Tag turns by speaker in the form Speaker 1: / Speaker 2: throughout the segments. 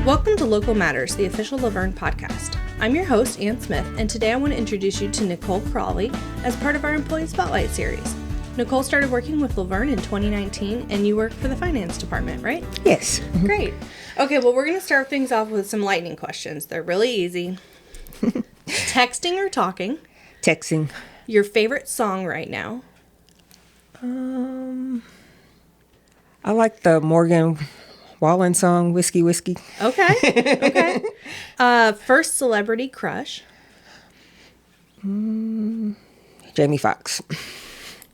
Speaker 1: Welcome to Local Matters, the official Laverne podcast. I'm your host, Anne Smith, and today I want to introduce you to Nicole Crawley as part of our Employee Spotlight series. Nicole started working with Laverne in 2019, and you work for the finance department, right?
Speaker 2: Yes.
Speaker 1: Great. Okay, well, we're going to start things off with some lightning questions. They're really easy. Texting or talking?
Speaker 2: Texting.
Speaker 1: Your favorite song right now?
Speaker 2: I like the Morgan Wallen song, Whiskey, Whiskey.
Speaker 1: Okay. First celebrity crush?
Speaker 2: Jamie Foxx.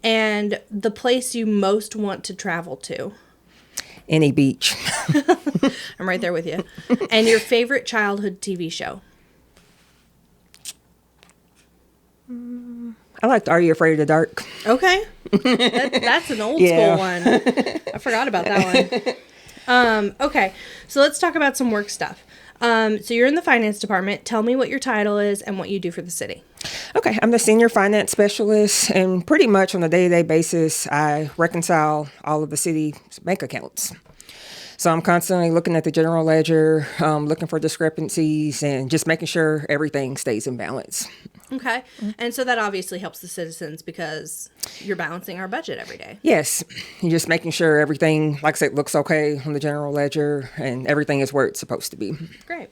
Speaker 1: And the place you most want to travel to?
Speaker 2: Any beach.
Speaker 1: I'm right there with you. And your favorite childhood TV show?
Speaker 2: I liked Are You Afraid of the Dark?
Speaker 1: Okay. That's an old school one. I forgot about that one. Okay, so let's talk about some work stuff. So you're in the finance department. Tell me what your title is and what you do for the city.
Speaker 2: Okay, I'm the senior finance specialist, and pretty much on a day-to-day basis, I reconcile all of the city's bank accounts. So I'm constantly looking at the general ledger, looking for discrepancies, and just making sure everything stays in balance.
Speaker 1: Okay. And so that obviously helps the citizens because you're balancing our budget every day.
Speaker 2: Yes. You're just making sure everything, like I said, looks okay on the general ledger and everything is where it's supposed to be.
Speaker 1: Great.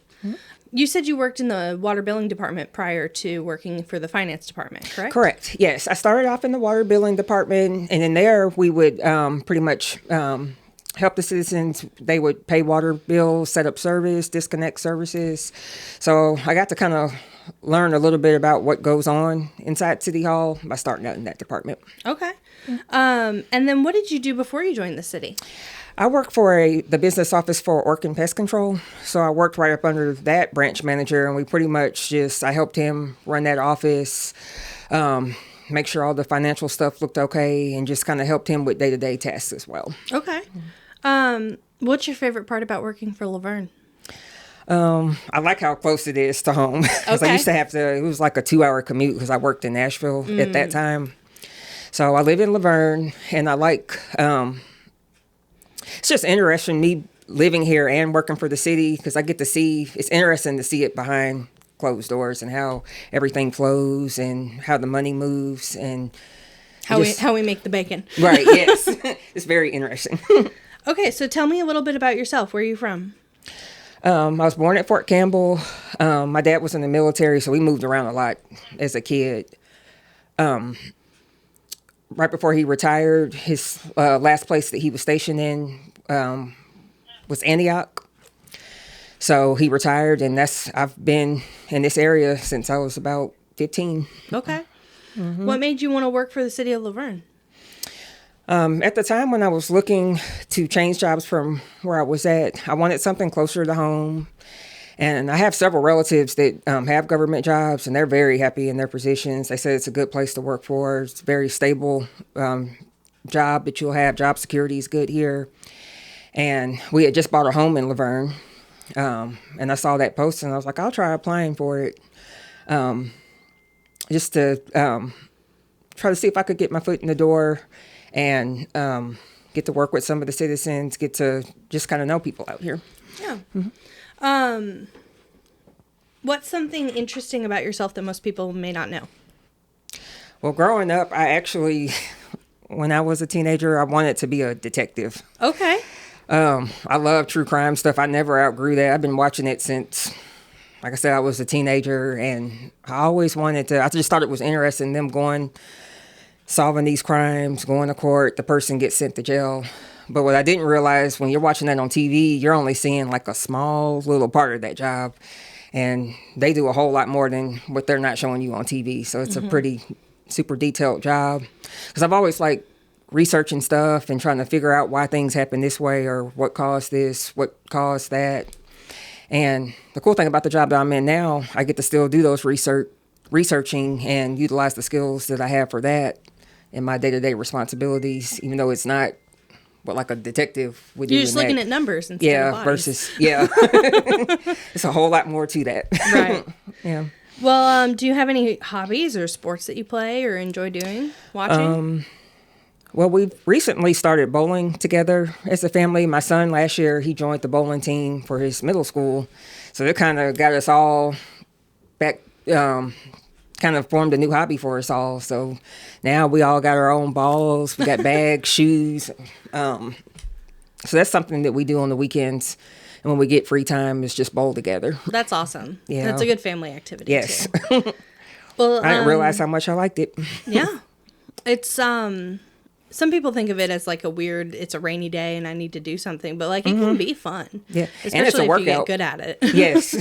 Speaker 1: You said you worked in the water billing department prior to working for the finance department, correct?
Speaker 2: Correct. Yes. I started off in the water billing department, and in there we would pretty much help the citizens. They would pay water bills, set up service, disconnect services. So I got to kind of learn a little bit about what goes on inside City Hall by starting out in that department.
Speaker 1: Okay. And then what did you do before you joined the city?
Speaker 2: I work for the business office for Orc and Pest Control. So I worked right up under that branch manager, and we pretty much I helped him run that office, make sure all the financial stuff looked okay, and just kind of helped him with day-to-day tasks as well.
Speaker 1: Okay. What's your favorite part about working for Laverne?
Speaker 2: I like how close it is to home. Because I used to it was like a 2-hour commute because I worked in Nashville at that time. So I live in Laverne, and I like, it's just interesting me living here and working for the city because I get to see, it's interesting to see it behind closed doors and how everything flows and how the money moves and
Speaker 1: how we make the bacon.
Speaker 2: Right, yes. It's very interesting.
Speaker 1: Okay, so tell me a little bit about yourself. Where are you from?
Speaker 2: I was born at Fort Campbell. My dad was in the military, so we moved around a lot as a kid. Right before he retired, his last place that he was stationed in was Antioch. So he retired, and I've been in this area since I was about 15.
Speaker 1: Okay. Mm-hmm. What made you want to work for the city of Laverne?
Speaker 2: At the time when I was looking to change jobs from where I was at, I wanted something closer to home. And I have several relatives that have government jobs, and they're very happy in their positions. They said it's a good place to work for. It's a very stable job that you'll have. Job security is good here. And we had just bought a home in Laverne. And I saw that post, and I was like, I'll try applying for it. Just to try to see if I could get my foot in the door and get to work with some of the citizens, get to just kind of know people out here.
Speaker 1: Yeah. Mm-hmm. What's something interesting about yourself that most people may not know?
Speaker 2: Well, growing up, when I was a teenager, I wanted to be a detective.
Speaker 1: Okay.
Speaker 2: I love true crime stuff. I never outgrew that. I've been watching it since, like I said, I was a teenager, and I always wanted to, I just thought it was interesting, them solving these crimes, going to court, the person gets sent to jail. But what I didn't realize, when you're watching that on TV, you're only seeing like a small little part of that job. And they do a whole lot more than what they're not showing you on TV. So it's a pretty super detailed job. Because I've always liked researching stuff and trying to figure out why things happen this way or what caused this, what caused that. And the cool thing about the job that I'm in now, I get to still do those researching and utilize the skills that I have for that in my day-to-day responsibilities, even though it's not what like a detective would do.
Speaker 1: You're just looking at numbers instead of bodies.
Speaker 2: It's a whole lot more to that.
Speaker 1: Right.
Speaker 2: Yeah.
Speaker 1: Well, do you have any hobbies or sports that you play or enjoy doing, watching?
Speaker 2: Well, we've recently started bowling together as a family. My son last year, he joined the bowling team for his middle school. So it kind of got us all back, kind of formed a new hobby for us all. So now we all got our own balls. We got bags, shoes. So that's something that we do on the weekends. And when we get free time, it's just bowl together.
Speaker 1: That's awesome.
Speaker 2: Yeah.
Speaker 1: That's a good family activity,
Speaker 2: yes.
Speaker 1: too. Well,
Speaker 2: I didn't realize how much I liked it.
Speaker 1: Yeah. It's, some people think of it as like it's a rainy day and I need to do something, but like it can be fun.
Speaker 2: Yeah.
Speaker 1: Especially
Speaker 2: and it's a
Speaker 1: if
Speaker 2: workout.
Speaker 1: you get good at it.
Speaker 2: Yes.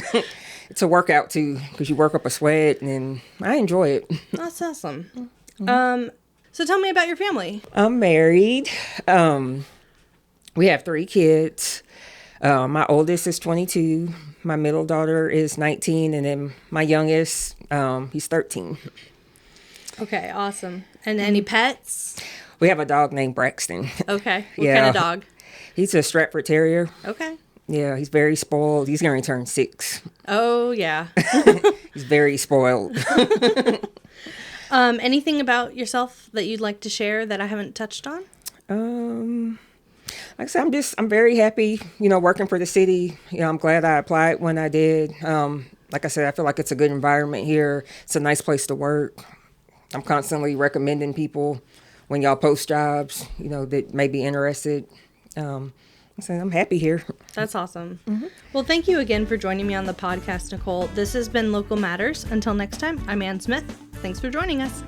Speaker 2: It's a workout too, because you work up a sweat and I enjoy it.
Speaker 1: That's awesome. So tell me about your family.
Speaker 2: I'm married. We have 3 kids. My oldest is 22. My middle daughter is 19. And then my youngest, he's 13.
Speaker 1: Okay, awesome. And any pets?
Speaker 2: We have a dog named Braxton.
Speaker 1: Okay. What kind of dog?
Speaker 2: He's a Stratford Terrier.
Speaker 1: Okay.
Speaker 2: Yeah, he's very spoiled. He's going to turn 6.
Speaker 1: Oh, yeah.
Speaker 2: He's very spoiled.
Speaker 1: Anything about yourself that you'd like to share that I haven't touched on?
Speaker 2: Like I said, I'm very happy, working for the city. I'm glad I applied when I did. Like I said, I feel like it's a good environment here. It's a nice place to work. I'm constantly recommending people when y'all post jobs, that may be interested. So I'm happy here.
Speaker 1: That's awesome. Mm-hmm. Well, thank you again for joining me on the podcast, Nicole. This has been Local Matters. Until next time, I'm Anne Smith. Thanks for joining us.